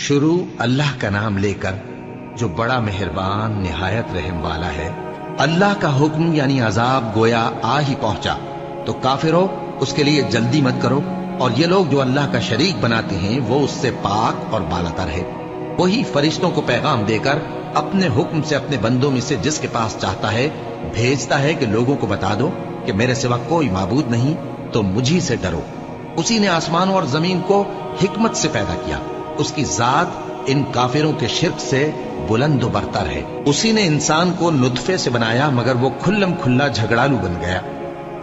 شروع اللہ کا نام لے کر جو بڑا مہربان نہایت رحم والا ہے۔ اللہ کا حکم یعنی عذاب گویا آ ہی پہنچا تو کافروں اس کے لیے جلدی مت کرو، اور یہ لوگ جو اللہ کا شریک بناتے ہیں وہ اس سے پاک اور بالاتر ہے۔ وہی فرشتوں کو پیغام دے کر اپنے حکم سے اپنے بندوں میں سے جس کے پاس چاہتا ہے بھیجتا ہے کہ لوگوں کو بتا دو کہ میرے سوا کوئی معبود نہیں، تو مجھی سے ڈرو۔ اسی نے آسمانوں اور زمین کو حکمت سے پیدا کیا، اس کی ذات ان کافروں کے شرک سے بلند و برتر ہے۔ اسی نے انسان کو نطفے سے بنایا مگر وہ کھلم کھلا جھگڑالو بن گیا،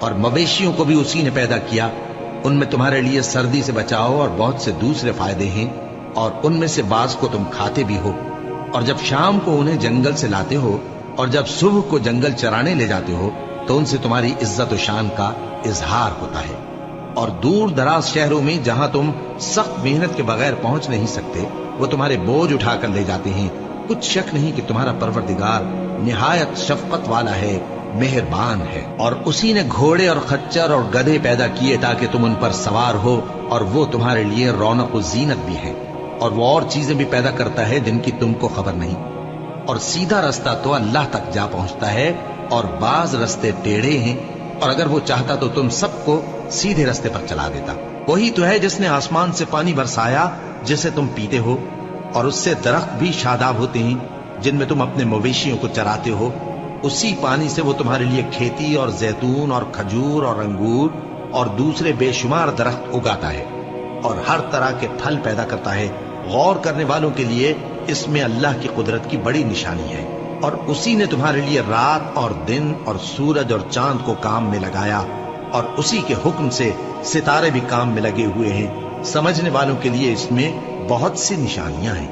اور مویشیوں کو بھی اسی نے پیدا کیا، ان میں تمہارے لیے سردی سے بچاؤ اور بہت سے دوسرے فائدے ہیں، اور ان میں سے بعض کو تم کھاتے بھی ہو، اور جب شام کو انہیں جنگل سے لاتے ہو اور جب صبح کو جنگل چرانے لے جاتے ہو تو ان سے تمہاری عزت و شان کا اظہار ہوتا ہے۔ اور دور دراز شہروں میں جہاں تم سخت محنت کے بغیر پہنچ نہیں سکتے وہ تمہارے بوجھ اٹھا کر لے جاتے ہیں۔ کچھ شک نہیں کہ تمہارا پروردگار نہایت شفقت والا ہے، مہربان ہے۔ اور اسی نے گھوڑے اور خچر اور گدھے پیدا کیے تاکہ تم ان پر سوار ہو، اور وہ تمہارے لیے رونق و زینت بھی ہے۔ اور وہ اور چیزیں بھی پیدا کرتا ہے جن کی تم کو خبر نہیں۔ اور سیدھا رستہ تو اللہ تک جا پہنچتا ہے، اور بعض رستے ٹیڑھے ہیں، اور اگر وہ چاہتا تو تم سب کو سیدھے رستے پر چلا دیتا۔ وہی تو ہے جس نے آسمان سے پانی برسایا جسے تم پیتے ہو، اور اس سے درخت بھی شاداب ہوتے ہیں جن میں تم اپنے مویشیوں کو چراتے ہو۔ اسی پانی سے وہ تمہارے لیے کھیتی اور زیتون اور کھجور اور انگور اور دوسرے بے شمار درخت اگاتا ہے، اور ہر طرح کے پھل پیدا کرتا ہے۔ غور کرنے والوں کے لیے اس میں اللہ کی قدرت کی بڑی نشانی ہے۔ اور اسی نے تمہارے لیے رات اور دن اور سورج اور چاند کو کام میں لگایا، اور اسی کے حکم سے ستارے بھی کام میں لگے ہوئے ہیں۔ سمجھنے والوں کے لیے اس میں بہت سی نشانیاں ہیں۔